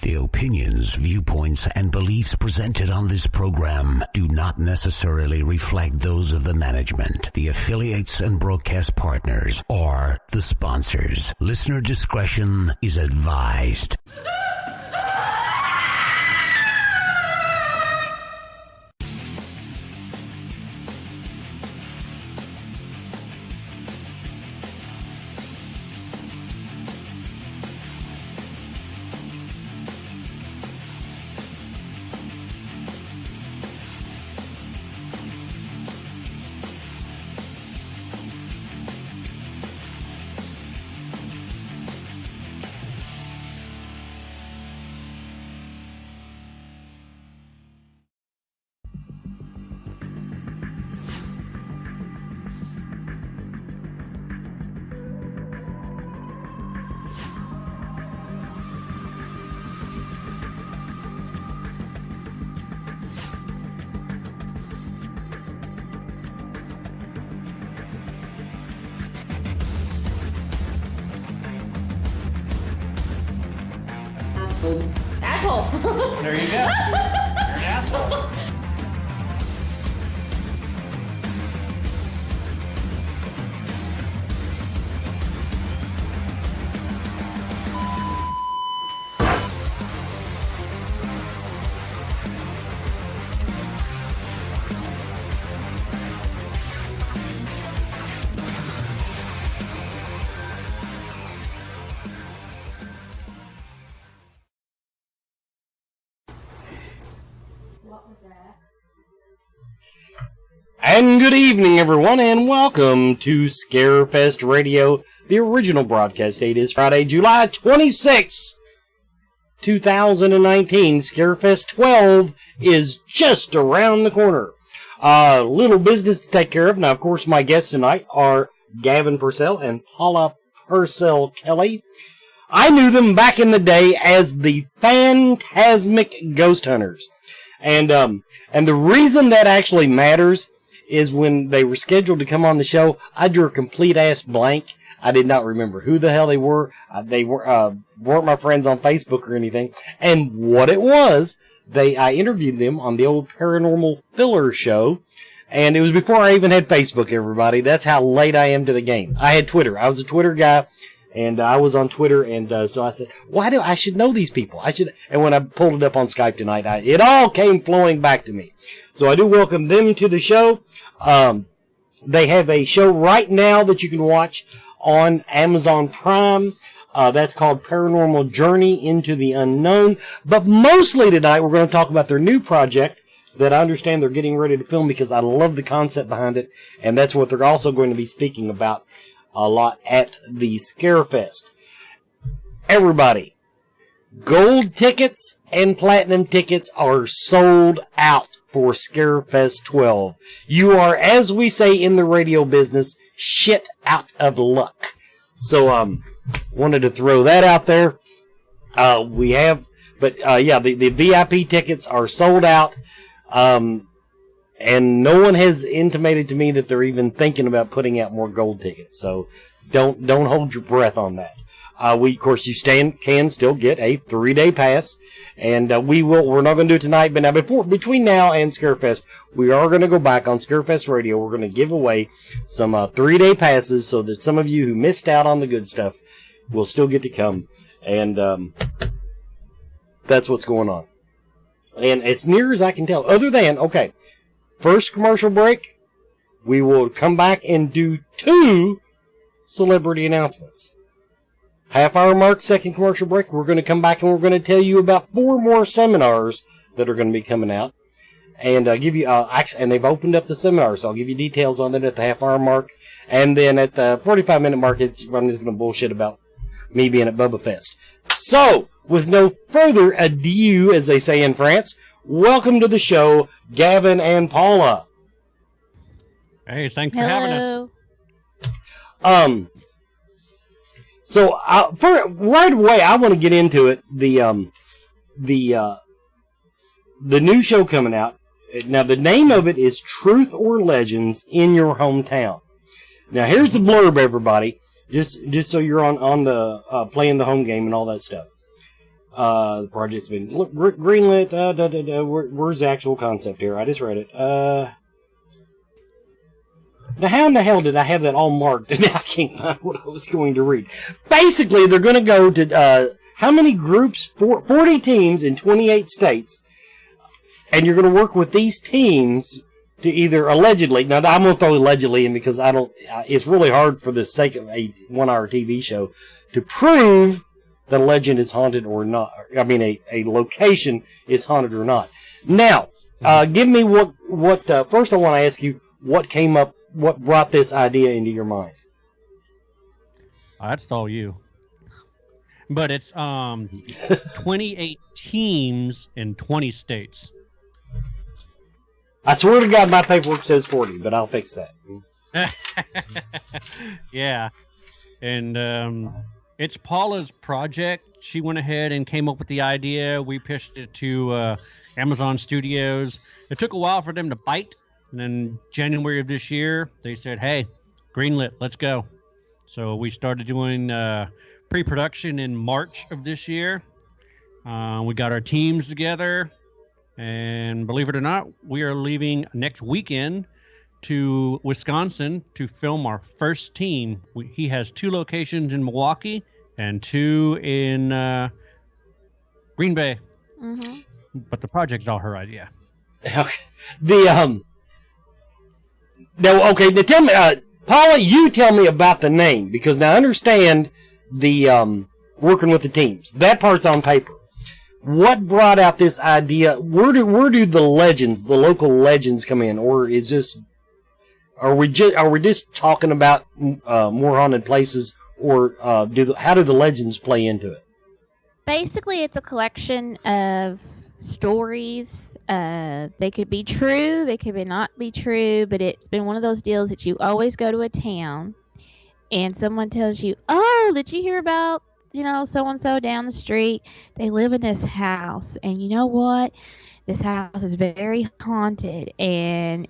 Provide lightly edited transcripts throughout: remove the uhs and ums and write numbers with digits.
The opinions, viewpoints, and beliefs presented on this program do not necessarily reflect those of the management, the affiliates and broadcast partners, or the sponsors. Listener discretion is advised. Asshole. There you go. You're an asshole. And good evening, everyone, and welcome to Scarefest Radio. The original broadcast date is Friday, July 26, 2019. Scarefest 12 is just around the corner. Little business to take care of. Now, of course, my guests tonight are Gavin Purcell and Paula Purcell Kelly. I knew them back in the day as the Phantasmic Ghost Hunters. And the reason that actually matters is when they were scheduled to come on the show, I drew a complete-ass blank. I did not remember who the hell they were. They weren't my friends on Facebook or anything. And what it was, I interviewed them on the old Paranormal Filler show, and it was before I even had Facebook, everybody. That's how late I am to the game. I had Twitter. I was a Twitter guy, and I was on Twitter, and so I said, I should know these people. And when I pulled it up on Skype tonight, it all came flowing back to me. So I do welcome them to the show. They have a show right now that you can watch on Amazon Prime. That's called Paranormal Journey into the Unknown. But mostly tonight, we're going to talk about their new project that I understand they're getting ready to film because I love the concept behind it. And that's what they're also going to be speaking about a lot at the Scarefest. Everybody, gold tickets and platinum tickets are sold out for Scarefest 12. You are, as we say in the radio business, shit out of luck. So, wanted to throw that out there. The VIP tickets are sold out. And no one has intimated to me that they're even thinking about putting out more gold tickets. So, don't hold your breath on that. Of course, you can still get a 3-day pass. And we're not going to do it tonight, but now between now and Scarefest, we are going to go back on Scarefest Radio. We're going to give away some 3-day passes so that some of you who missed out on the good stuff will still get to come. And that's what's going on. And as near as I can tell, other than, first commercial break, we will come back and do 2 celebrity announcements. Half-hour mark, second commercial break. We're going to come back and we're going to tell you about 4 more seminars that are going to be coming out, and give you and they've opened up the seminars. So I'll give you details on that at the half-hour mark, and then at the 45-minute mark, I'm just going to bullshit about me being at Bubba Fest. So, with no further ado, as they say in France, welcome to the show, Gavin and Paula. Hey, thanks for having us. So, right away, I want to get into it. The new show coming out. Now, the name of it is Truth or Legends in Your Hometown. Now, here's the blurb, everybody. Just so you're on the playing the home game and all that stuff. The project's been greenlit. Where's the actual concept here? I just read it. Now, how in the hell did I have that all marked? And I can't find what I was going to read. Basically, they're going to go to how many groups? 40 teams in 28 states, and you're going to work with these teams to either allegedly. Now, I'm going to throw allegedly in because I don't. It's really hard for the sake of a 1-hour TV show to prove that a legend is haunted or not. I mean, a location is haunted or not. Now, give me what. First, I want to ask you what came up. What brought this idea into your mind? That's all you. But it's 28 teams in 20 states. I swear to God, my paperwork says 40, but I'll fix that. Yeah. And it's Paula's project. She went ahead and came up with the idea. We pitched it to Amazon Studios. It took a while for them to bite. And then January of this year, they said, hey, greenlit, let's go. So we started doing pre-production in March of this year. We got our teams together. And believe it or not, we are leaving next weekend to Wisconsin to film our first team. He has 2 locations in Milwaukee and 2 in Green Bay. Mm-hmm. But the project's all her idea. Okay. Now, tell me, Paula, you tell me about the name, because now I understand the working with the teams. That part's on paper. What brought out this idea? Where do the legends, the local legends, come in, or is this? Are we just talking about more haunted places, or how do the legends play into it? Basically, it's a collection of stories. They could be true, they could not be true, but it's been one of those deals that you always go to a town and someone tells you, oh, did you hear about, so-and-so down the street? They live in this house, and you know what? This house is very haunted, and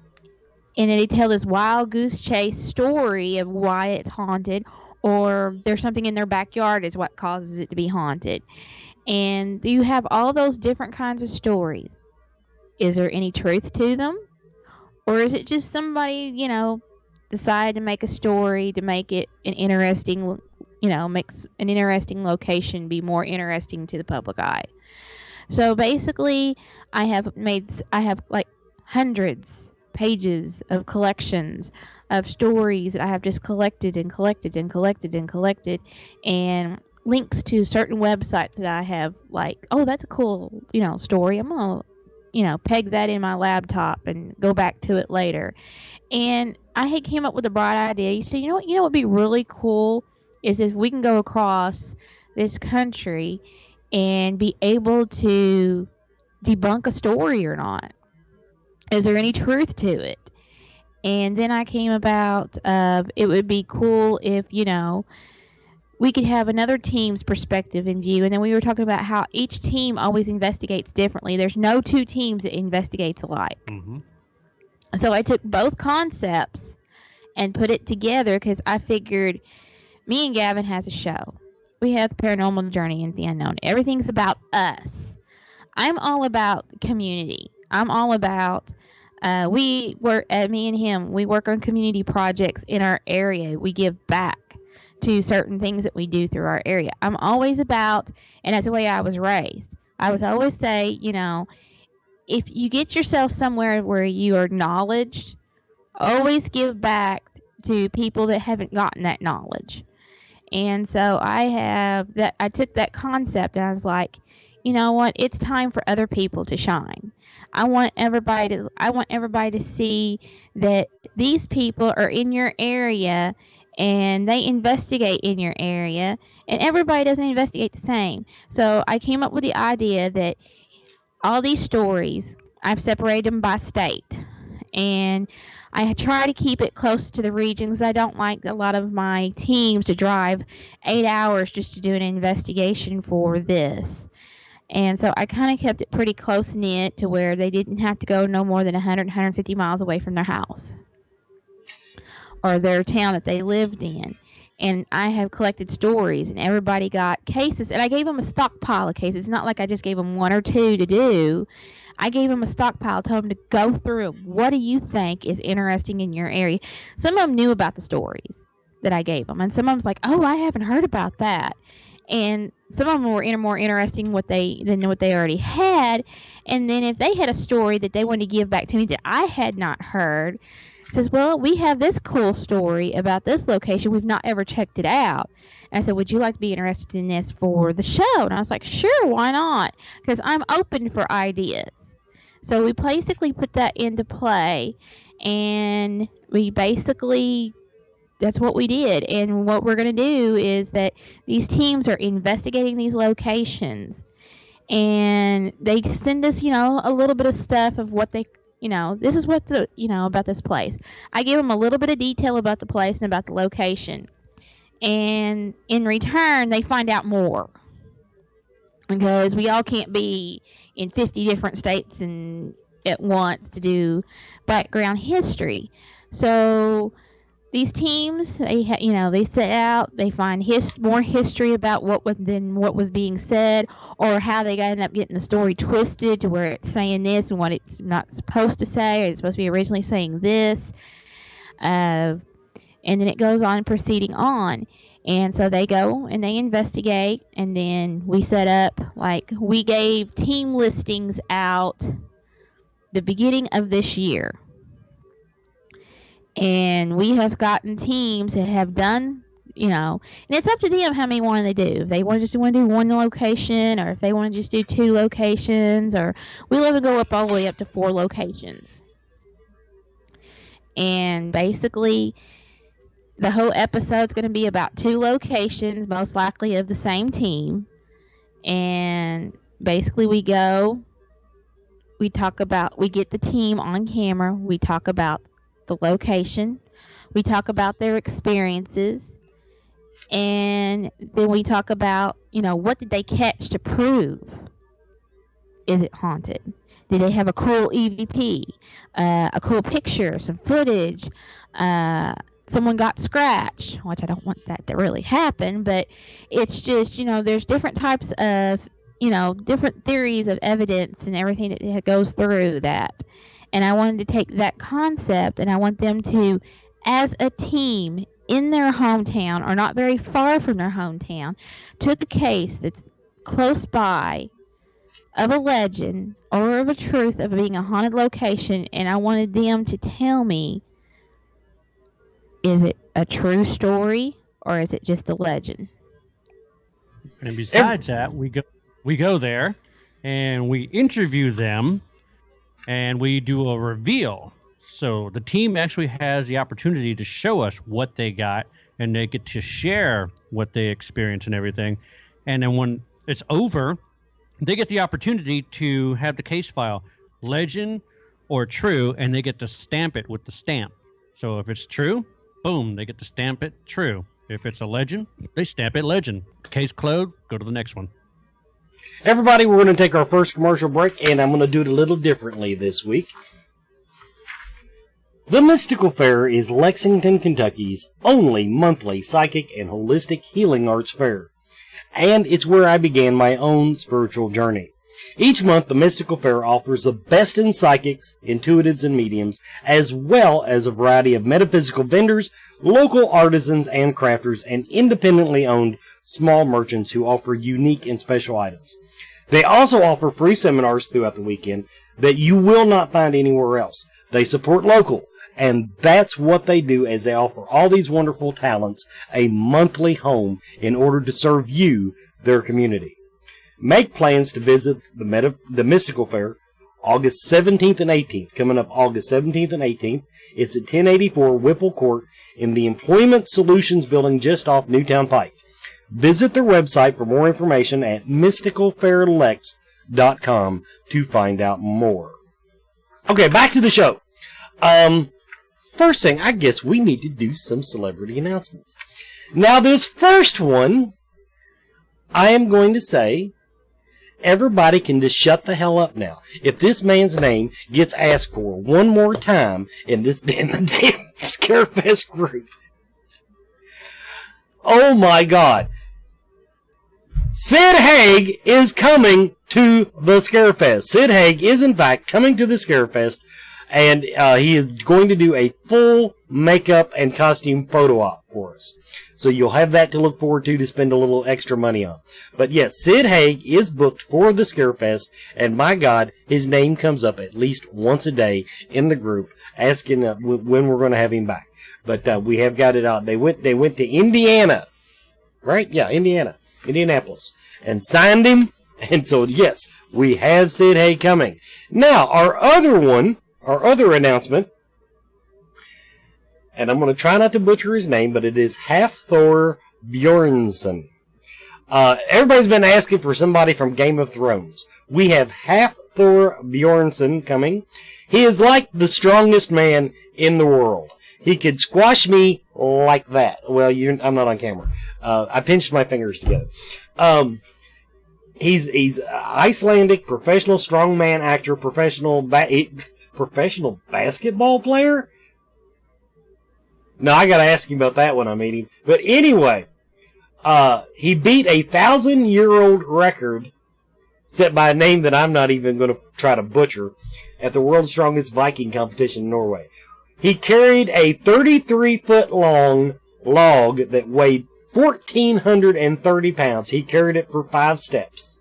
then they tell this wild goose chase story of why it's haunted, or there's something in their backyard is what causes it to be haunted. And you have all those different kinds of stories. Is there any truth to them? Or is it just somebody, decided to make a story to make it an interesting, makes an interesting location be more interesting to the public eye? So basically, I have like hundreds pages of collections of stories that I have just collected and collected and collected and collected, and links to certain websites that I have, like, oh, that's a cool, story. I'm going to peg that in my laptop and go back to it later. And I had came up with a bright idea. You said, what would be really cool is if we can go across this country and be able to debunk a story or not. Is there any truth to it? And then I came about it would be cool if, we could have another team's perspective in view. And then we were talking about how each team always investigates differently. There's no 2 teams that investigates alike. Mm-hmm. So I took both concepts and put it together because I figured me and Gavin has a show. We have the Paranormal Journey into the Unknown. Everything's about us. I'm all about community. I'm all about me and him, we work on community projects in our area. We give back to certain things that we do through our area. I'm always about, and that's the way I was raised. I was always say, if you get yourself somewhere where you are acknowledged, always give back to people that haven't gotten that knowledge. And so I took that concept and I was like, you know what? It's time for other people to shine. I want everybody to see that these people are in your area and they investigate in your area, and everybody doesn't investigate the same. So I came up with the idea that all these stories, I've separated them by state, and I try to keep it close to the regions. I don't like a lot of my teams to drive 8 hours just to do an investigation for this. And so I kind of kept it pretty close-knit to where they didn't have to go no more than 100, 150 miles away from their house or their town that they lived in. And I have collected stories, and everybody got cases. And I gave them a stockpile of cases. It's not like I just gave them one or two to do. I gave them a stockpile, told them to go through them. What do you think is interesting in your area? Some of them knew about the stories that I gave them, and some of them was like, oh, I haven't heard about that. And some of them were more interesting than what they already had. And then if they had a story that they wanted to give back to me that I had not heard, says, well, we have this cool story about this location. We've not ever checked it out. And I said, would you like to be interested in this for the show? And I was like, sure, why not? Because I'm open for ideas. So we basically put that into play, and that's what we did. And what we're going to do is that these teams are investigating these locations, and they send us, a little bit of stuff of what they, this is what about this place. I give them a little bit of detail about the place and about the location. And in return, they find out more. Because we all can't be in 50 different states and at once to do background history. So these teams, they set out, they find more history about what was being said, or how they ended up getting the story twisted to where it's saying this and what it's not supposed to say, or it's supposed to be originally saying this. And then it goes on proceeding on. And so they go and they investigate, and then we set up, we gave team listings out the beginning of this year. And we have gotten teams that have done, and it's up to them how many one they do. If they just want to do one location, or if they want to just do 2 locations, or we let them go up all the way up to 4 locations. And basically, the whole episode's going to be about 2 locations, most likely of the same team. And basically we get the team on camera, we talk about the location, we talk about their experiences, and then we talk about, what did they catch to prove? Is it haunted? Did they have a cool EVP, a cool picture, some footage, someone got scratched, which I don't want that to really happen, but it's just, there's different types of, different theories of evidence and everything that goes through that. And I wanted to take that concept, and I want them to, as a team in their hometown, or not very far from their hometown, took a case that's close by of a legend or of a truth of being a haunted location, and I wanted them to tell me, is it a true story, or is it just a legend? And besides that, we go there and we interview them, and we do a reveal. So the team actually has the opportunity to show us what they got, and they get to share what they experience and everything. And then when it's over, they get the opportunity to have the case file, legend or true, and they get to stamp it with the stamp. So if it's true, boom, they get to stamp it true. If it's a legend, they stamp it legend. Case closed, go to the next one. Everybody, we're going to take our first commercial break, and I'm going to do it a little differently this week. The Mystical Fair is Lexington, Kentucky's only monthly psychic and holistic healing arts fair, and it's where I began my own spiritual journey. Each month, the Mystical Fair offers the best in psychics, intuitives, and mediums, as well as a variety of metaphysical vendors, local artisans and crafters, and independently owned small merchants who offer unique and special items. They also offer free seminars throughout the weekend that you will not find anywhere else. They support local, and that's what they do, as they offer all these wonderful talents a monthly home in order to serve you, their community. Make plans to visit the Mystical Fair August 17th and 18th. Coming up August 17th and 18th. It's at 1084 Whipple Court in the Employment Solutions Building just off Newtown Pike. Visit their website for more information at mysticalfairlex.com to find out more. Okay, back to the show. First thing, I guess we need to do some celebrity announcements. Now, this first one, I am going to say, everybody can just shut the hell up now. If this man's name gets asked for one more time in the damn Scarefest group, Oh my God. Sid Haig is coming to the Scarefest. Sid Haig is in fact coming to the Scarefest, and he is going to do a full makeup and costume photo op for us. So you'll have that to look forward to spend a little extra money on. But yes, Sid Haig is booked for the Scarefest, and my God, his name comes up at least once a day in the group asking when we're going to have him back. But we have got it out. They went to Indiana, right? Yeah, Indianapolis, and signed him. And so yes, we have Sid Haig coming. Now our other announcement, and I'm going to try not to butcher his name, but it is Hafthor Bjornsson. Everybody's been asking for somebody from Game of Thrones. We have Hafthor Bjornsson coming. He is like the strongest man in the world. He could squash me like that. Well, I'm not on camera. I pinched my fingers together. He's Icelandic, professional strongman actor, professional basketball player. No, I gotta ask him about that when I meet him. But anyway, he beat a 1,000-year-old record set by a name that I'm not even going to try to butcher at the world's strongest Viking competition in Norway. He carried a 33-foot-long log that weighed 1,430 pounds. He carried it for 5 steps,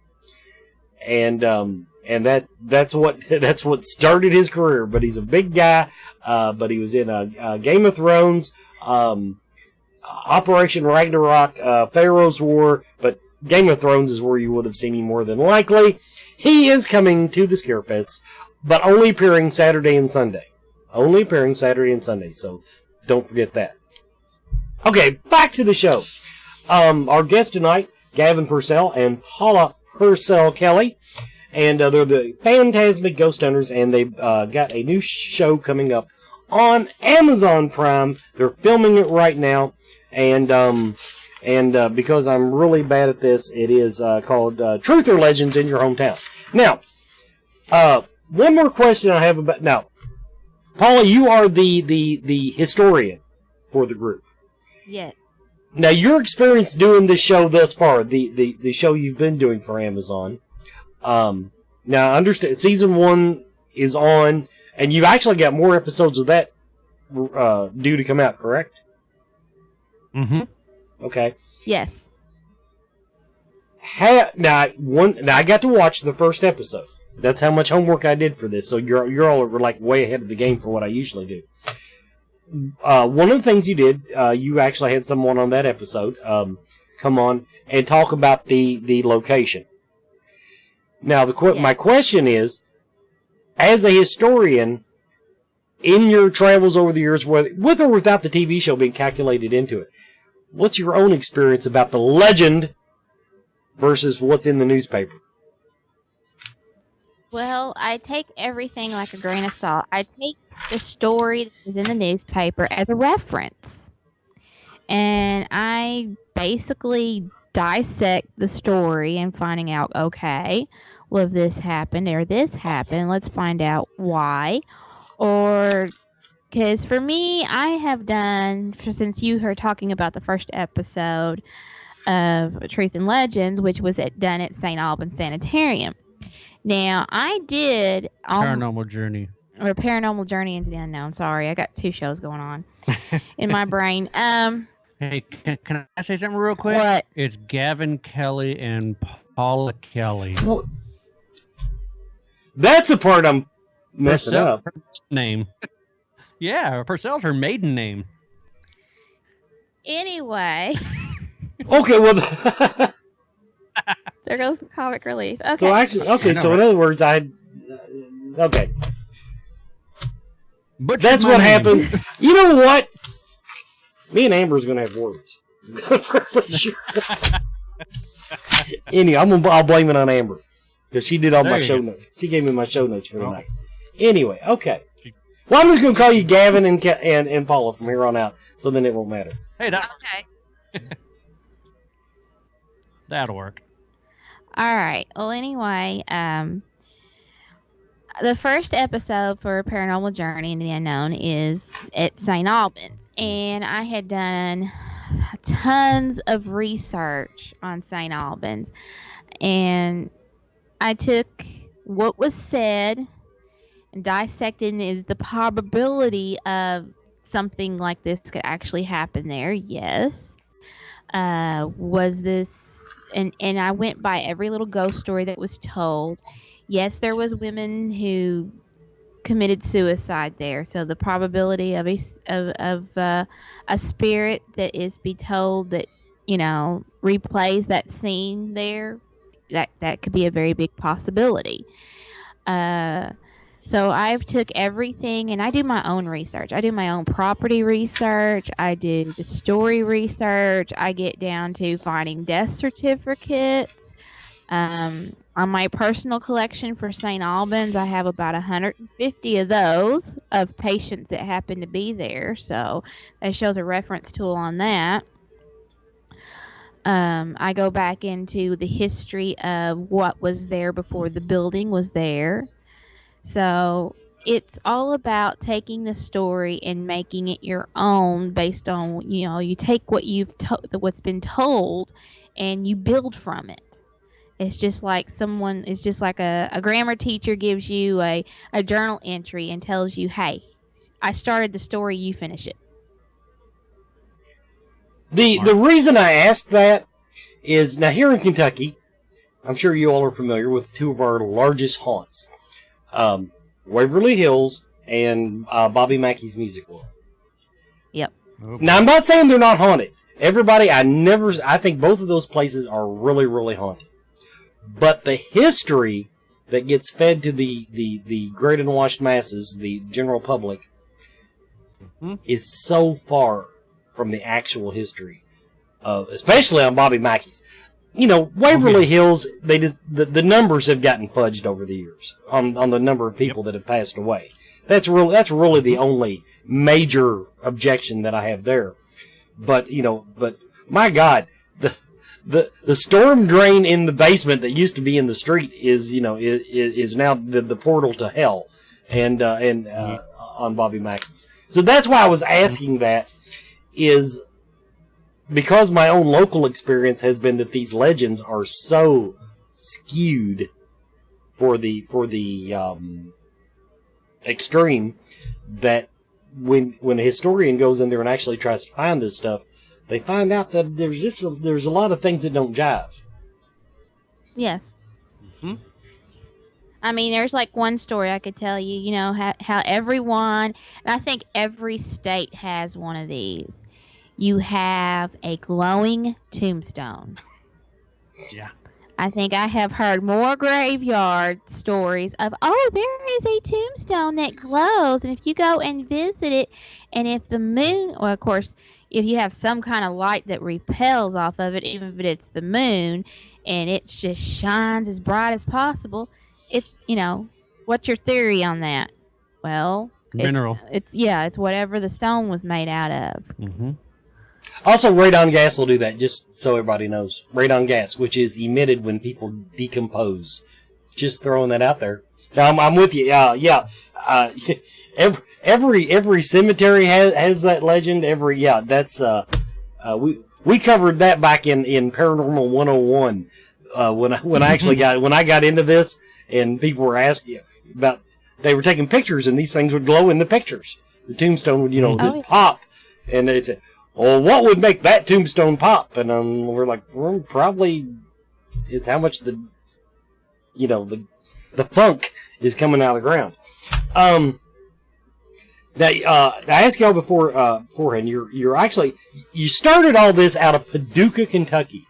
and that's what started his career. But he's a big guy. But he was in Game of Thrones, Operation Ragnarok, Pharaoh's War. But Game of Thrones is where you would have seen him more than likely. He is coming to the Scarefest, but only appearing Saturday and Sunday. So don't forget that. Okay, back to the show. Our guests tonight, Gavin Purcell and Paula Purcell Kelly. And they're the Phantasmic Ghost Hunters, and they've got a new show coming up on Amazon Prime. They're filming it right now, and because I'm really bad at this, it is called Truth or Legends in Your Hometown. Now, one more question I have about now. Paula, you are the historian for the group. Yes. Now, your experience doing this show thus far, the show you've been doing for Amazon. Now, I understand season 1 is on, and you've actually got more episodes of that due to come out, correct? Mm-hmm. Okay. Yes. Now I got to watch the first episode. That's how much homework I did for this. So you're all like way ahead of the game for what I usually do. One of the things you did, you actually had someone on that episode come on and talk about the location. Now, my question is, as a historian, in your travels over the years, with or without the TV show being calculated into it, what's your own experience about the legend versus what's in the newspaper? Well, I take everything like a grain of salt. I take the story that is in the newspaper as a reference. And I basically dissect the story and finding out, okay, well, if this happened or this happened, let's find out why. Or, because for me, I have done, since you were talking about the first episode of Truth and Legends, which was done at St. Albans Sanitarium. Now, I did... Paranormal Journey. Or Paranormal Journey into the Unknown. Sorry, I got 2 shows going on in my brain. Hey, can I say something real quick? What? It's Gavin Kelly and Paula Kelly. Well, that's a part I'm messing up. Name. Yeah, Purcell's her maiden name. Anyway. Okay, well... There goes the comic relief. Okay. So actually, so in other words, okay. But that's what happened. You know what? Me and Amber's gonna have words. For sure. Anyway, I'll blame it on Amber because she did all my show notes. She gave me my show notes for the night. Anyway, okay. Well, I'm just gonna call you Gavin and Paula from here on out, so then it won't matter. Hey, Okay. That'll work. All right. Well, anyway, the first episode for Paranormal Journey into the Unknown is at St. Albans, and I had done tons of research on St. Albans, and I took what was said and dissected is the probability of something like this could actually happen there. Yes. Was this, and I went by every little ghost story that was told. Yes, there was women who committed suicide there, so the probability of a spirit that is be told that replays that scene there, that could be a very big possibility. So I've took everything, and I do my own research. I do my own property research. I do the story research. I get down to finding death certificates. On my personal collection for St. Albans, I have about 150 of those of patients that happen to be there. So that shows a reference tool on that. I go back into the history of what was there before the building was there. So it's all about taking the story and making it your own based on, you take what what's been told and you build from it. It's just like a grammar teacher gives you a journal entry and tells you, hey, I started the story, you finish it. The reason I asked that is, now here in Kentucky, I'm sure you all are familiar with two of our largest haunts. Waverly Hills and Bobby Mackey's Music World. Yep. Okay. Now, I'm not saying they're not haunted. I think both of those places are really, really haunted. But the history that gets fed to the great unwashed masses, the general public, is so far from the actual history of, especially on Bobby Mackey's. Waverly Hills, the numbers have gotten fudged over the years on the number of people that have passed away. That's really the only major objection that I have there. But my God, the storm drain in the basement that used to be in the street is now the portal to hell, and on Bobby Mackey's. So that's why I was asking that, is because my own local experience has been that these legends are so skewed for the extreme that when a historian goes in there and actually tries to find this stuff, they find out that there's a lot of things that don't jive. Yes. Mm-hmm. I mean, there's like one story I could tell you, how everyone, and I think every state has one of these. You have a glowing tombstone. Yeah. I think I have heard more graveyard stories of, there is a tombstone that glows, and if you go and visit it, and if the moon, of course, if you have some kind of light that repels off of it, even if it's the moon, and it just shines as bright as possible, it's, what's your theory on that? Well, mineral. It's whatever the stone was made out of. Mm-hmm. Also, radon gas will do that, just so everybody knows. Radon gas, which is emitted when people decompose. Just throwing that out there. I'm with you. Every cemetery has that legend. That's we covered that back in Paranormal 101 when I got into this, and people were asking about, they were taking pictures and these things would glow in the pictures. The tombstone would just pop, and it's well, what would make that tombstone pop? And we're like, well, probably it's how much the funk is coming out of the ground. Now, I asked y'all beforehand. You're actually, you started all this out of Paducah, Kentucky.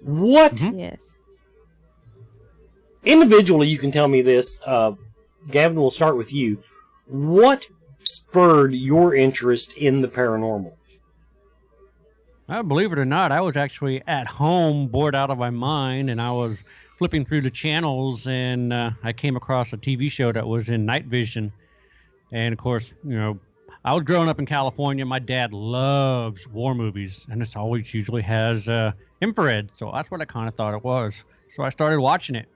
What? Mm-hmm. Yes. Individually, you can tell me this. Gavin, we'll start with you. What spurred your interest in the paranormal? Believe it or not, I was actually at home, bored out of my mind, and I was flipping through the channels, and I came across a TV show that was in night vision. And, of course, I was growing up in California. My dad loves war movies, and it always usually has infrared. So that's what I kind of thought it was. So I started watching it,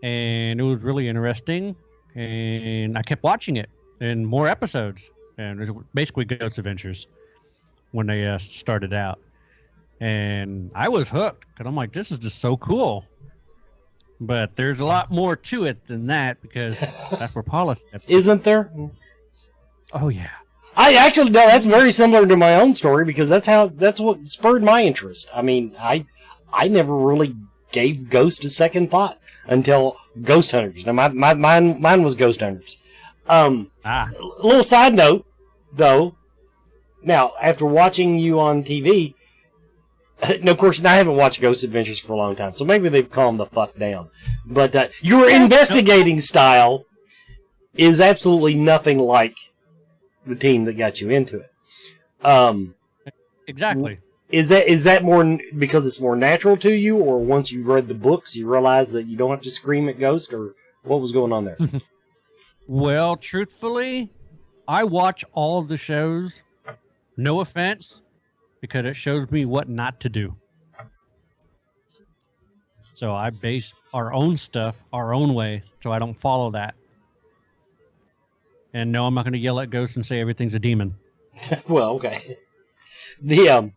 and it was really interesting, and I kept watching it, and more episodes. And it was basically Ghost Adventures when they started out. And I was hooked because I'm like, this is just so cool. But there's a lot more to it than that because that's where Paula steps in. Isn't there? Oh, yeah. I actually no. That's very similar to my own story because that's what spurred my interest. I mean, I never really gave Ghost a second thought until Ghost Hunters. Now mine was Ghost Hunters. A little side note, though. Now, after watching you on TV, and of course, I haven't watched Ghost Adventures for a long time, so maybe they've calmed the fuck down. But your investigating style is absolutely nothing like the team that got you into it. Exactly. Is that more because it's more natural to you, or once you read the books, you realize that you don't have to scream at Ghost, or what was going on there? Well, truthfully, I watch all of the shows. No offense, because it shows me what not to do. So I base our own stuff our own way, so I don't follow that. And no, I'm not going to yell at Ghost and say everything's a demon. Well, okay. I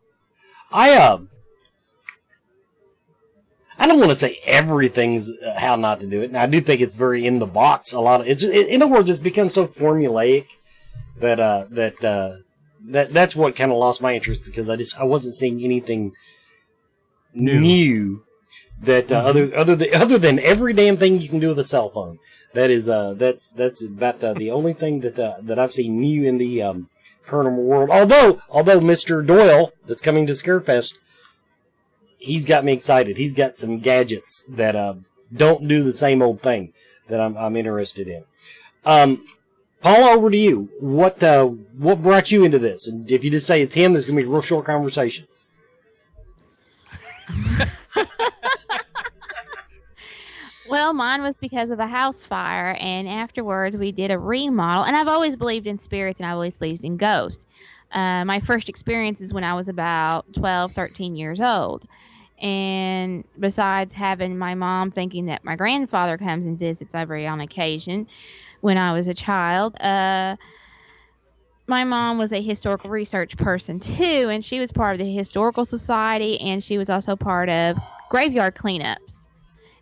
don't want to say everything's how not to do it. And I do think it's very in the box. In other words, it's become so formulaic that's what kind of lost my interest because I wasn't seeing anything new that other than every damn thing you can do with a cell phone. That's about the only thing that I've seen new in the paranormal world. Although Mr. Doyle that's coming to Scarefest, he's got me excited. He's got some gadgets that don't do the same old thing that I'm interested in. Paula, over to you. What brought you into this? And if you just say it's him, there's going to be a real short conversation. Well, mine was because of a house fire, and afterwards we did a remodel. And I've always believed in spirits, and I've always believed in ghosts. My first experience is when I was about 12, 13 years old. And besides having my mom thinking that my grandfather comes and visits every on occasion, when I was a child, my mom was a historical research person too, and she was part of the Historical Society, and she was also part of graveyard cleanups.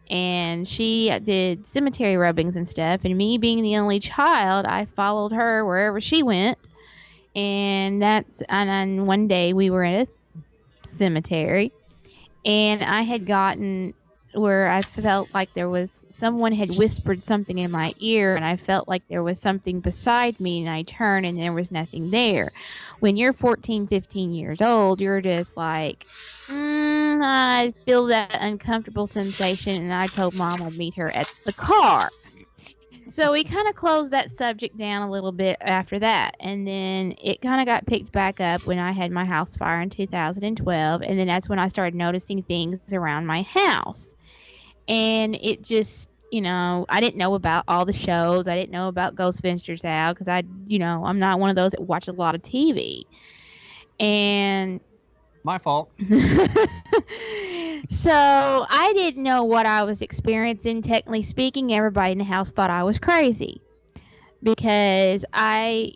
And she did cemetery rubbings and stuff, and me being the only child, I followed her wherever she went. And then one day we were in a cemetery, and I had gotten where I felt like someone had whispered something in my ear, and I felt like there was something beside me, and I turned and there was nothing there. When you're 14, 15 years old, you're just like, I feel that uncomfortable sensation, and I told Mom I'd meet her at the car. So we kind of closed that subject down a little bit after that, and then it kind of got picked back up when I had my house fire in 2012, and then that's when I started noticing things around my house. And it just, I didn't know about all the shows. I didn't know about Ghost Ventures Out because I'm not one of those that watch a lot of TV. And my fault. So I didn't know what I was experiencing. Technically speaking, everybody in the house thought I was crazy because I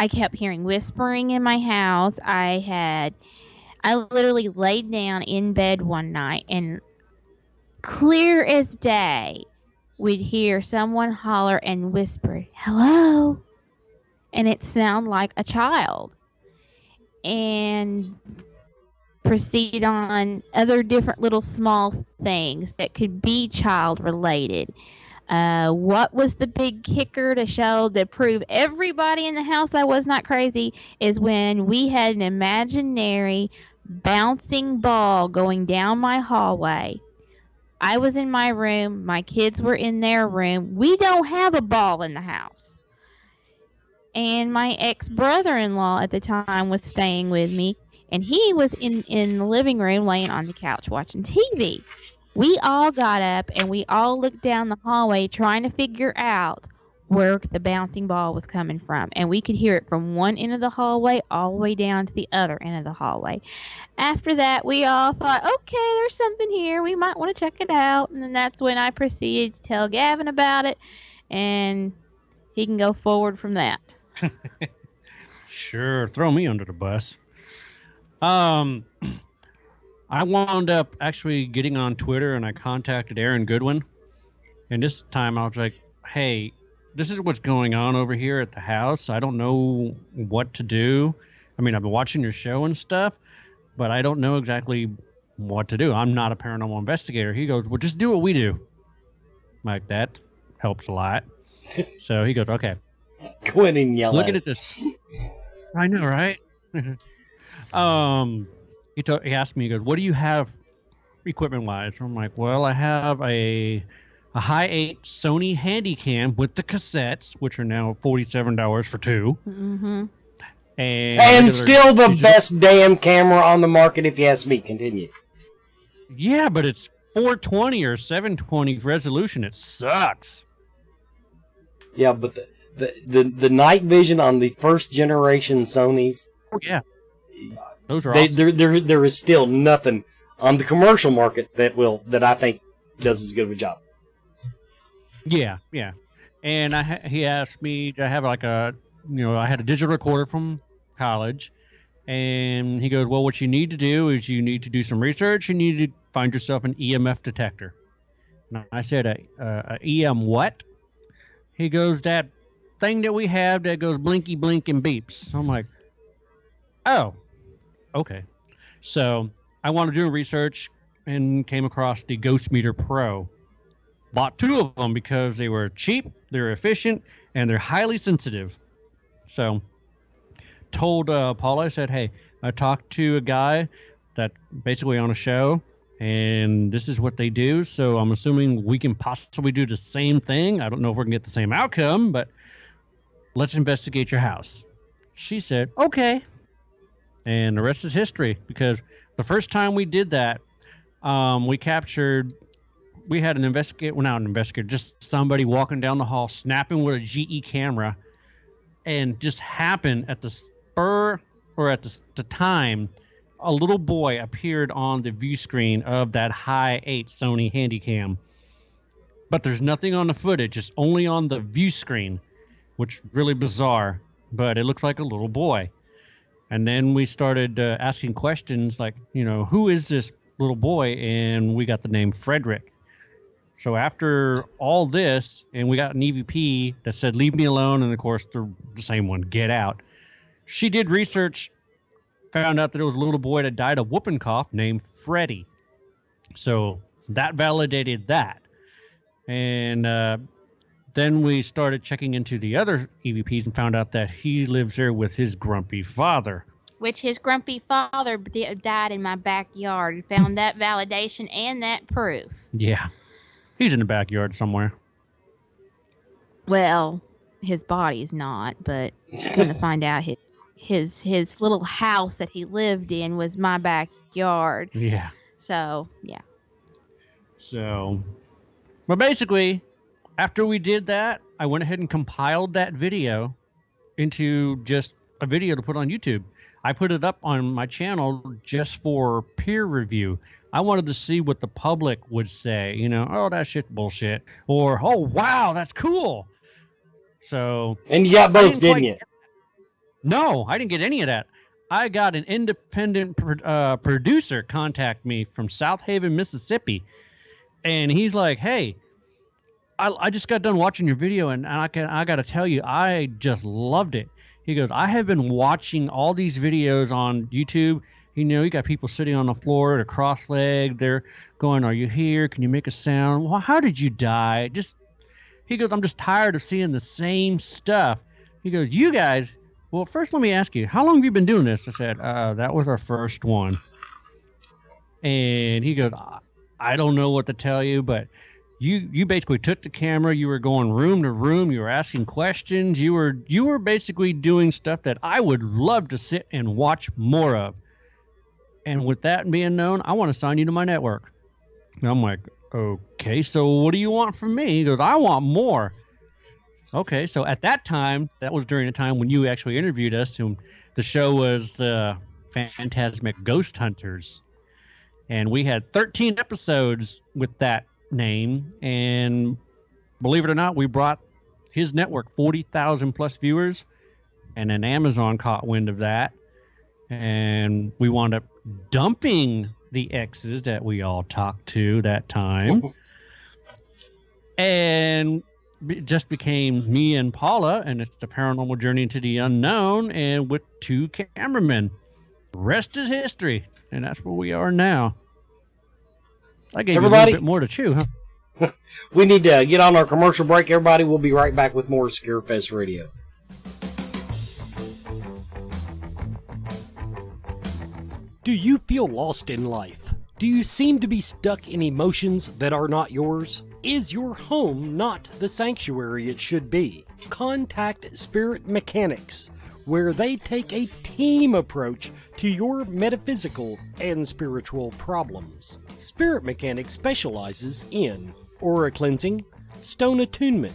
kept hearing whispering in my house. I literally laid down in bed one night and clear as day, we'd hear someone holler and whisper, "Hello," and it sounded like a child, and proceed on other different little small things that could be child related. What was the big kicker to prove everybody in the house I was not crazy is when we had an imaginary bouncing ball going down my hallway. I was in my room. My kids were in their room. We don't have a ball in the house. And my ex-brother-in-law at the time was staying with me, and he was in the living room laying on the couch watching TV. We all got up, and we all looked down the hallway trying to figure out where the bouncing ball was coming from. And we could hear it from one end of the hallway all the way down to the other end of the hallway. After that, we all thought, okay, there's something here. We might want to check it out. And then that's when I proceeded to tell Gavin about it. And he can go forward from that. Sure. Throw me under the bus. I wound up actually getting on Twitter and I contacted Aaron Goodwin. And this time I was like, hey, this is what's going on over here at the house. I don't know what to do. I mean, I've been watching your show and stuff, but I don't know exactly what to do. I'm not a paranormal investigator. He goes, well, just do what we do. Like, that helps a lot. So he goes, okay. Go in and yell Looking at at this. I know, right? He asked me, he goes, what do you have equipment-wise? I'm like, well, I have a high 8 Sony Handycam with the cassettes, which are now $47 for 2. Mm-hmm. And still the best damn camera on the market, if you ask me. Continue. Yeah, but it's 420 or 720 resolution. It sucks. Yeah, but the night vision on the first generation Sonys. Oh yeah, those are awesome. There is still nothing on the commercial market that I think does as good of a job. Yeah. And he asked me to have like I had a digital recorder from college, and he goes, well, what you need to do is you need to do some research. You need to find yourself an EMF detector. And I said, a EM what? He goes, that thing that we have that goes blinky blink and beeps. I'm like, oh, okay. So I wanted to do research and came across the Ghost Meter Pro. Bought 2 of them because they were cheap, they're efficient, and they're highly sensitive. So told Paula, I said, hey, I talked to a guy that basically on a show, and this is what they do. So I'm assuming we can possibly do the same thing. I don't know if we're going to get the same outcome, but let's investigate your house. She said, okay. And the rest is history, because the first time we did that, we had an investigator, well, not an investigator, just somebody walking down the hall, snapping with a GE camera, and just happened at the spur, or at the time, a little boy appeared on the view screen of that high 8 Sony Handycam. But there's nothing on the footage, it's only on the view screen, which is really bizarre, but it looks like a little boy. And then we started asking questions like, who is this little boy? And we got the name Frederick. So after all this, and we got an EVP that said, leave me alone, and of course the same one, get out. She did research, found out that it was a little boy that died of whooping cough named Freddie. So that validated that. And then we started checking into the other EVPs and found out that he lives there with his grumpy father. Which his grumpy father died in my backyard. Found that validation and that proof. Yeah. He's in the backyard somewhere. Well, his body's not, but come to find out his little house that he lived in was my backyard. Yeah. So, yeah. So, but basically, after we did that, I went ahead and compiled that video into just a video to put on YouTube. I put it up on my channel just for peer review. I wanted to see what the public would say, oh, that shit's bullshit, or, oh, wow, that's cool. So. And you got both, didn't you? No, I didn't get any of that. I got an independent producer contact me from South Haven, Mississippi, and he's like, hey, I just got done watching your video, and I got to tell you, I just loved it. He goes, I have been watching all these videos on YouTube. You got people sitting on the floor, they're cross-legged, they're going, are you here? Can you make a sound? Well, how did you die? He goes, I'm just tired of seeing the same stuff. He goes, you guys, well, first let me ask you, how long have you been doing this? I said, that was our first one. And he goes, I don't know what to tell you, but you basically took the camera, you were going room to room, you were asking questions, you were basically doing stuff that I would love to sit and watch more of. And with that being known, I want to sign you to my network. And I'm like, okay, so what do you want from me? He goes, I want more. Okay, so at that time, that was during the time when you actually interviewed us, and the show was Phantasmic Ghost Hunters. And we had 13 episodes with that name, and believe it or not, we brought his network 40,000 plus viewers, and then Amazon caught wind of that, and we wound up dumping the exes that we all talked to that time. And it just became me and Paula, and it's the paranormal journey into the unknown, and with 2 cameramen. Rest is history, and that's where we are now. I gave you a little bit more to chew, huh? We need to get on our commercial break. Everybody, we'll be right back with more Scarefest Radio. Do you feel lost in life? Do you seem to be stuck in emotions that are not yours? Is your home not the sanctuary it should be? Contact Spirit Mechanics, where they take a team approach to your metaphysical and spiritual problems. Spirit Mechanics specializes in aura cleansing, stone attunement,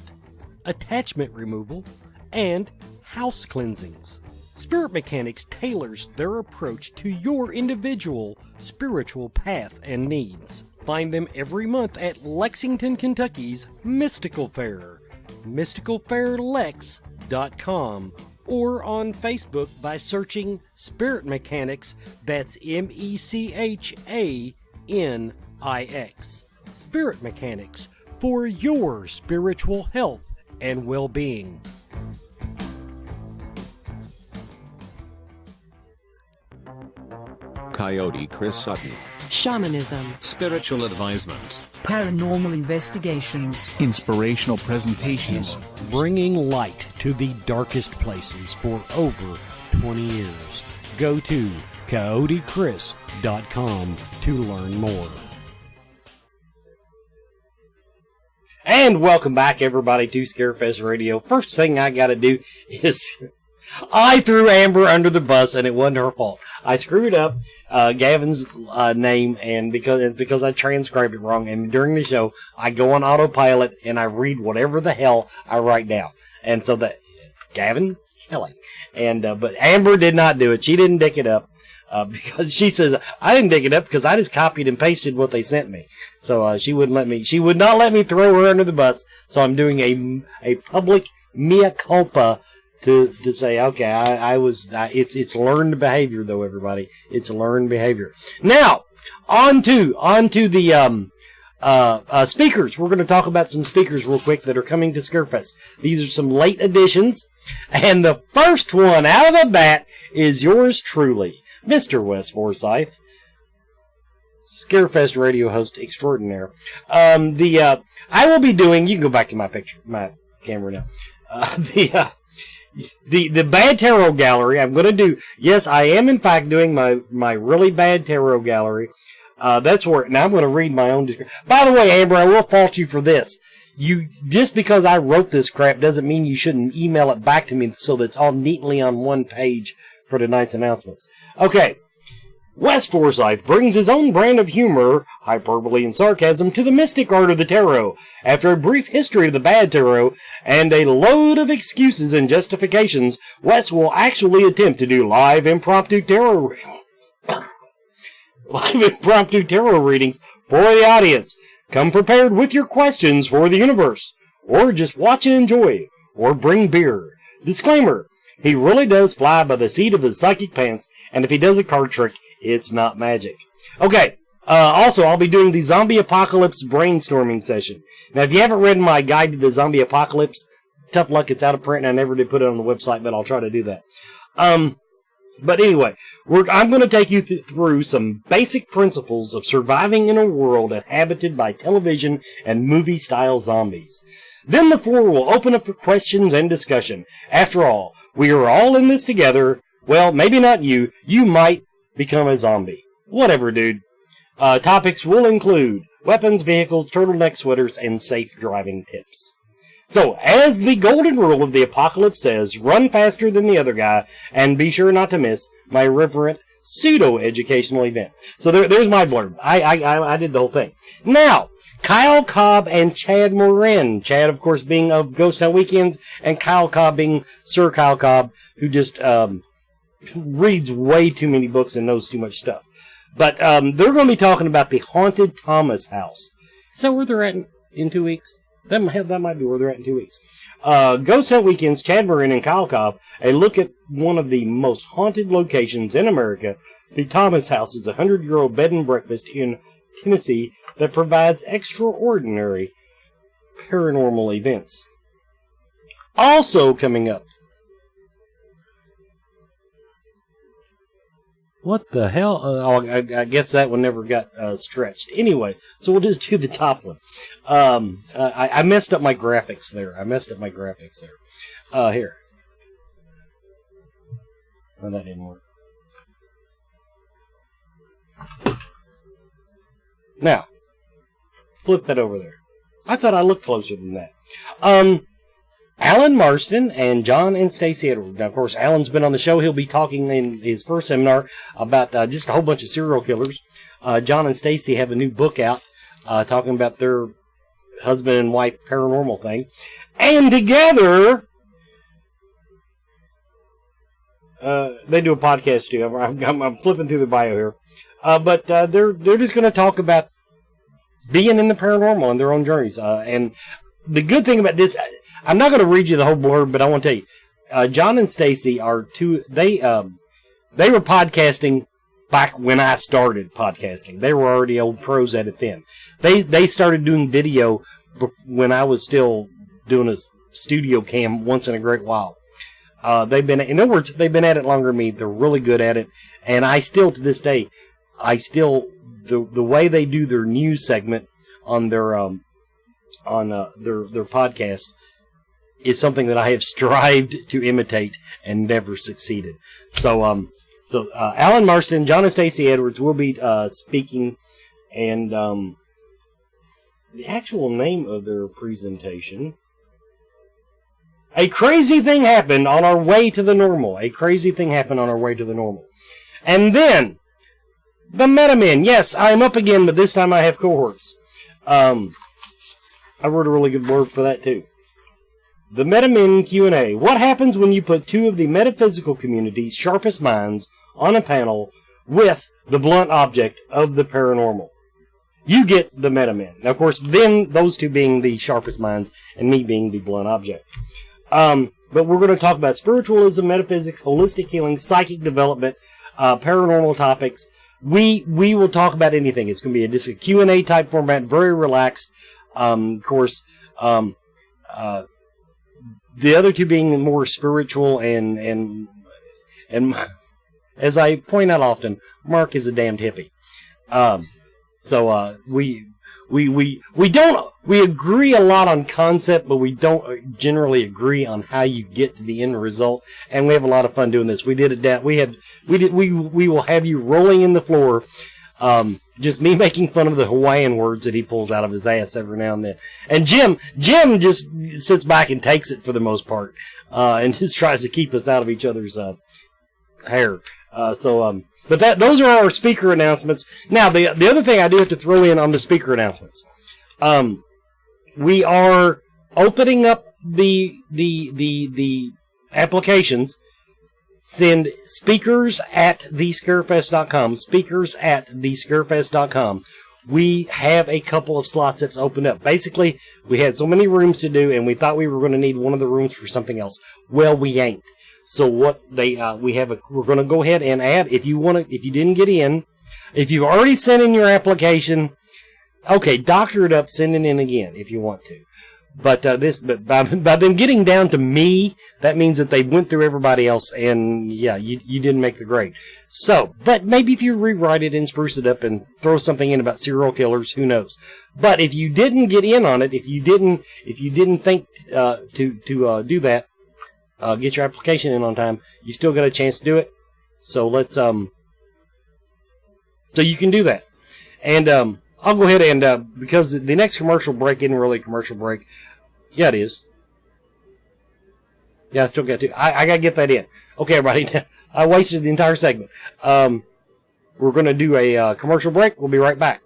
attachment removal, and house cleansings. Spirit Mechanics tailors their approach to your individual spiritual path and needs. Find them every month at Lexington, Kentucky's Mystical Fair, mysticalfairlex.com, or on Facebook by searching Spirit Mechanics, that's MECHANIX. Spirit Mechanics, for your spiritual health and well-being. Coyote Chris Sutton. Shamanism. Spiritual advisement. Paranormal investigations. Inspirational presentations. Bringing light to the darkest places for over 20 years. Go to coyotechris.com to learn more. And welcome back, everybody, to Scarefest Radio. First thing I gotta do is... I threw Amber under the bus, and it wasn't her fault. I screwed up Gavin's name, and because I transcribed it wrong. And during the show, I go on autopilot and I read whatever the hell I write down. And so that Gavin Kelly, and but Amber did not do it. She didn't dick it up because she says I didn't dick it up because I just copied and pasted what they sent me. So she wouldn't let me. She would not let me throw her under the bus. So I'm doing a public mea culpa. To say, okay, it's learned behavior though, everybody. It's learned behavior. Now, on to the speakers. We're going to talk about some speakers real quick that are coming to Scarefest. These are some late additions, and the first one out of the bat is yours truly, Mr. Wes Forsythe, Scarefest radio host extraordinaire. I will be doing. You can go back to my camera now. The bad tarot gallery, I'm going to do, yes, I am in fact doing my really bad tarot gallery. That's where, now I'm going to read my own description. By the way, Amber, I will fault you for this. Just because I wrote this crap doesn't mean you shouldn't email it back to me so that it's all neatly on one page for tonight's announcements. Okay. Wes Forsythe brings his own brand of humor, hyperbole, and sarcasm to the mystic art of the tarot. After a brief history of the bad tarot and a load of excuses and justifications, Wes will actually attempt to do live impromptu tarot readings for the audience. Come prepared with your questions for the universe, or just watch and enjoy, or bring beer. Disclaimer: he really does fly by the seat of his psychic pants, and if he does a card trick, it's not magic. Okay, also, I'll be doing the Zombie Apocalypse brainstorming session. Now, if you haven't read my guide to the Zombie Apocalypse, tough luck, it's out of print, and I never did put it on the website, but I'll try to do that. But anyway, I'm going to take you through some basic principles of surviving in a world inhabited by television and movie-style zombies. Then the floor will open up for questions and discussion. After all, we are all in this together. Well, maybe not you. You might become a zombie. Whatever, dude. Topics will include weapons, vehicles, turtleneck sweaters, and safe driving tips. So, as the golden rule of the apocalypse says, run faster than the other guy, and be sure not to miss my irreverent pseudo-educational event. So there's my blurb. I did the whole thing. Now, Kyle Cobb and Chad Morin. Chad, of course, being of Ghost Hunt Weekends, and Kyle Cobb being Sir Kyle Cobb, who just reads way too many books and knows too much stuff. But they're going to be talking about the Haunted Thomas House. Is that where they're at in 2 weeks? That might be where they're at in 2 weeks. Ghost Hunt Weekends, Chad Morin and Kyle Cobb, a look at one of the most haunted locations in America, The Thomas House is a 100-year-old bed and breakfast in Tennessee that provides extraordinary paranormal events. Also coming up. What the hell? I guess that one never got stretched. Anyway, so we'll just do the top one. I messed up my graphics there. Here. Oh, that didn't work. Now, flip that over there. I thought I looked closer than that. Alan Marston and John and Stacey Edwards. Now, of course, Alan's been on the show. He'll be talking in his first seminar about just a whole bunch of serial killers. John and Stacey have a new book out talking about their husband and wife paranormal thing. And together, they do a podcast too. I'm flipping through the bio here. But they're just going to talk about being in the paranormal and their own journeys. And the good thing about this, I'm not going to read you the whole blurb, but I want to tell you, John and Stacey are two. They were podcasting back when I started podcasting. They were already old pros at it then. They started doing video when I was still doing a studio cam once in a great while. They've been, in other words, they've been at it longer than me. They're really good at it, and I still, to this day, the way they do their news segment on their podcast is something that I have strived to imitate and never succeeded. So Alan Marston, John and Stacey Edwards will be speaking, and the actual name of their presentation. A crazy thing happened on our way to the normal. And then, the Metamen. Yes, I am up again, but this time I have cohorts. I wrote a really good word for that, too. The Metamen Q&A. What happens when you put two of the metaphysical community's sharpest minds on a panel with the blunt object of the paranormal? You get the Metamen. Now, of course, then those two being the sharpest minds and me being the blunt object. But we're going to talk about spiritualism, metaphysics, holistic healing, psychic development, paranormal topics. We will talk about anything. It's going to be a Q&A type format, very relaxed. Of course, the other two being more spiritual and as I point out often, Mark is a damned hippie. So we agree a lot on concept, but we don't generally agree on how you get to the end result. And we have a lot of fun doing this. We will have you rolling in the floor. Just me making fun of the Hawaiian words that he pulls out of his ass every now and then. And Jim just sits back and takes it for the most part, and just tries to keep us out of each other's hair. But those are our speaker announcements. Now, the other thing I do have to throw in on the speaker announcements, we are opening up the applications. Send speakers at thescarefest.com. Speakers at thescarefest.com. We have a couple of slots that's opened up. Basically, we had so many rooms to do, and we thought we were going to need one of the rooms for something else. Well, we ain't. So what we're going to go ahead and add, if you didn't get in, if you've already sent in your application, okay, doctor it up, send it in again if you want to. But by them getting down to me, that means that they went through everybody else, and yeah, you didn't make the grade. So, but maybe if you rewrite it and spruce it up and throw something in about serial killers, who knows? But if you didn't get in on it, if you didn't think to do that, get your application in on time, you still got a chance to do it. So let's so you can do that, and I'll go ahead and, because the next commercial break isn't really a commercial break. Yeah, it is. Yeah, I still got to. I got to get that in. Okay, everybody. I wasted the entire segment. We're going to do a commercial break. We'll be right back.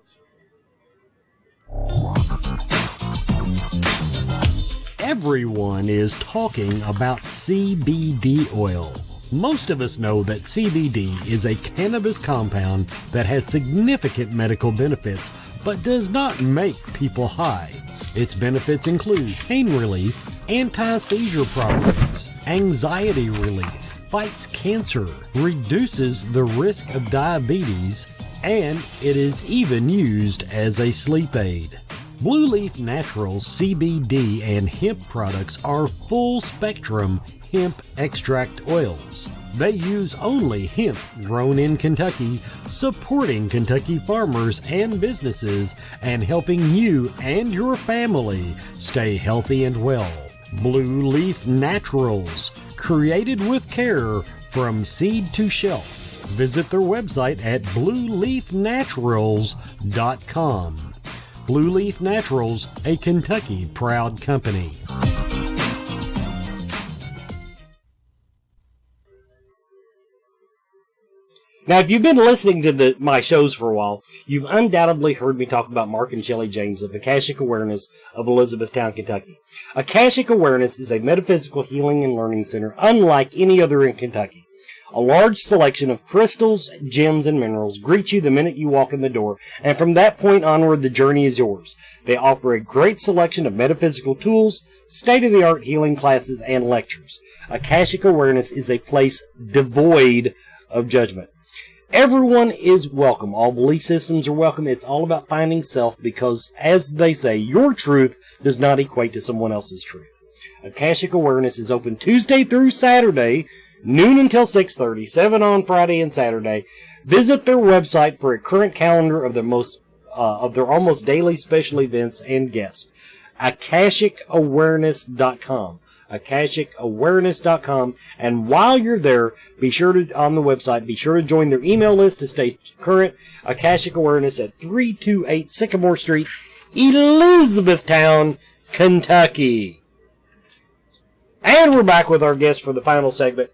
Everyone is talking about CBD oil. Most of us know that CBD is a cannabis compound that has significant medical benefits, but does not make people high. Its benefits include pain relief, anti-seizure properties, anxiety relief, fights cancer, reduces the risk of diabetes, and it is even used as a sleep aid. Blue Leaf Naturals CBD and hemp products are full-spectrum hemp extract oils. They use only hemp grown in Kentucky, supporting Kentucky farmers and businesses and helping you and your family stay healthy and well. Blue Leaf Naturals, created with care from seed to shelf. Visit their website at blueleafnaturals.com. Blue Leaf Naturals, a Kentucky proud company. Now, if you've been listening to my shows for a while, you've undoubtedly heard me talk about Mark and Shelley James of Akashic Awareness of Elizabethtown, Kentucky. Akashic Awareness is a metaphysical healing and learning center unlike any other in Kentucky. A large selection of crystals, gems, and minerals greet you the minute you walk in the door, and from that point onward, the journey is yours. They offer a great selection of metaphysical tools, state-of-the-art healing classes, and lectures. Akashic Awareness is a place devoid of judgment. Everyone is welcome. All belief systems are welcome. It's all about finding self because, as they say, your truth does not equate to someone else's truth. Akashic Awareness is open Tuesday through Saturday, noon until 6:30, 7 on Friday and Saturday. Visit their website for a current calendar of their almost daily special events and guests. AkashicAwareness.com. AkashicAwareness.com. And while you're there, be sure to join their email list to stay current. Akashic Awareness at 328 Sycamore Street, Elizabethtown, Kentucky. And we're back with our guests for the final segment.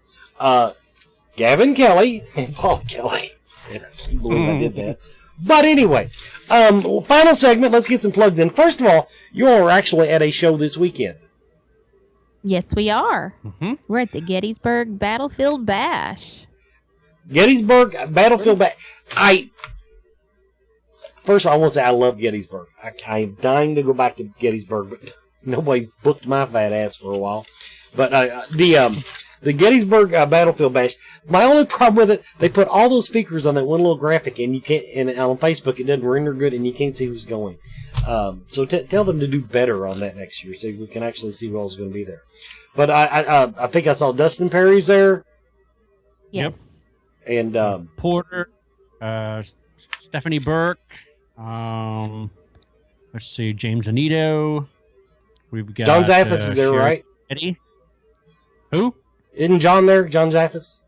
Gavin Kelly and Paul Kelly. I can't believe I did that. But anyway, final segment. Let's get some plugs in. First of all, you all are actually at a show this weekend. Yes, we are. Mm-hmm. We're at the Gettysburg Battlefield Bash. Gettysburg Battlefield Bash. First of all, I want to say I love Gettysburg. I am dying to go back to Gettysburg, but nobody's booked my fat ass for a while. But the Gettysburg Battlefield Bash. My only problem with it, they put all those speakers on that one little graphic, and you can't. And on Facebook, it doesn't render good, and you can't see who's going. So tell them to do better on that next year, so we can actually see who all's going to be there. But I think I saw Dustin Perry's there. Yes. And Porter, Stephanie Burke. Let's see, James Anito. We've got John Zaffis is there, right? Eddie. Who? Isn't John there? John Zaffis?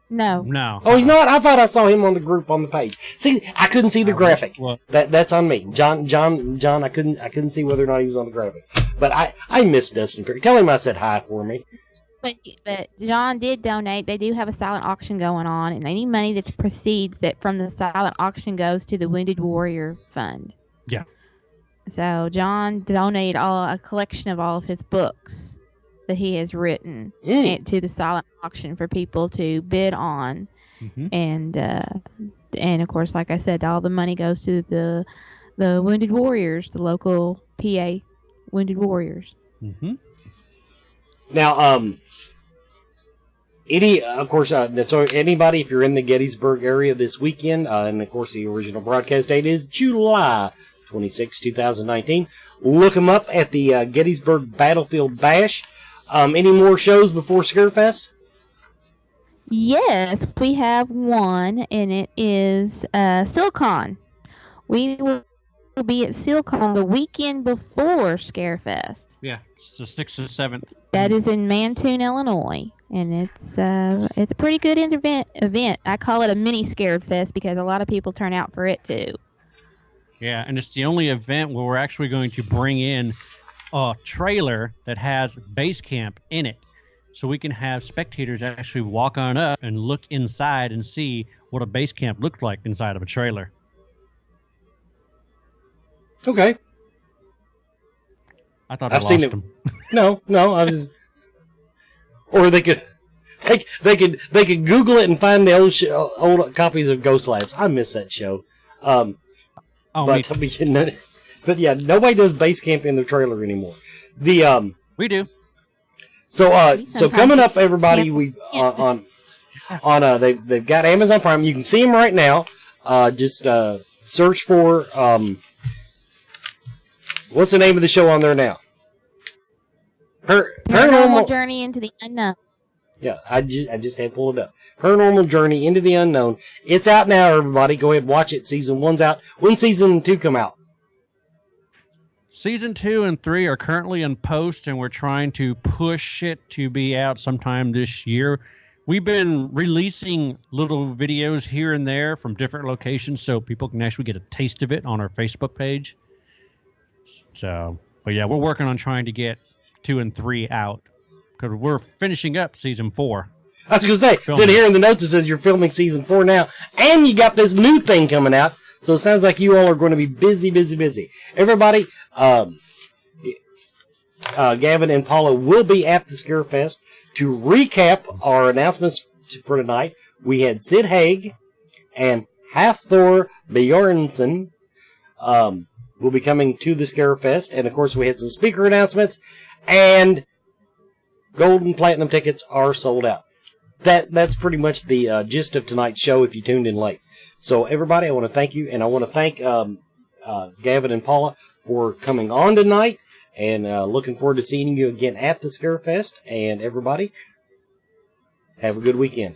No. Oh, he's not? I thought I saw him on the group on the page. See, I couldn't see the graphic. That's on me. John, I couldn't see whether or not he was on the graphic. But I miss Dustin Perry. Tell him I said hi for me. But John did donate. They do have a silent auction going on, and any money that proceeds from the silent auction goes to the Wounded Warrior Fund. Yeah. So John donated a collection of all of his books that he has written to the silent auction for people to bid on. Mm-hmm. And of course, like I said, all the money goes to the Wounded Warriors, the local PA Wounded Warriors. Mm-hmm. Now, so anybody, if you're in the Gettysburg area this weekend, and of course the original broadcast date is July 26, 2019, look them up at the Gettysburg Battlefield Bash. Any more shows before Scarefest? Yes, we have one, and it is Silicon. We will be at Silicon the weekend before Scarefest. Yeah, it's the 6th and 7th. That is in Mantoon, Illinois, and it's a pretty good event. I call it a mini Scared Fest because a lot of people turn out for it too. Yeah, and it's the only event where we're actually going to bring in a trailer that has base camp in it, so we can have spectators actually walk on up and look inside and see what a base camp looked like inside of a trailer. Okay. I thought I've seen it. No, I was. Or they could Google it and find the old copies of Ghost Labs. I miss that show. But yeah, nobody does base camp in their trailer anymore. We do. So coming up, everybody, we they've got Amazon Prime. You can see them right now. Just search for what's the name of the show on there now? Paranormal Journey into the Unknown. Yeah, I just had pulled it up. Paranormal Journey into the Unknown. It's out now, everybody. Go ahead and watch it. Season 1's out. When Season 2 come out? Season 2 and 3 are currently in post, and we're trying to push it to be out sometime this year. We've been releasing little videos here and there from different locations so people can actually get a taste of it on our Facebook page. So, but yeah, we're working on trying to get 2 and 3 out because we're finishing up Season 4. I was going to say, then here in the notes it says you're filming Season 4 now, and you got this new thing coming out, so it sounds like you all are going to be busy, busy, busy. Everybody, Gavin and Paula will be at the Scarefest. To recap our announcements for tonight, we had Sid Haig and Hafthor Bjornsson will be coming to the Scarefest, and of course we had some speaker announcements, and gold and platinum tickets are sold out. That's pretty much the gist of tonight's show if you tuned in late. So everybody, I want to thank you, and I want to thank Gavin and Paula for coming on tonight, and looking forward to seeing you again at the Scarefest. And everybody, have a good weekend.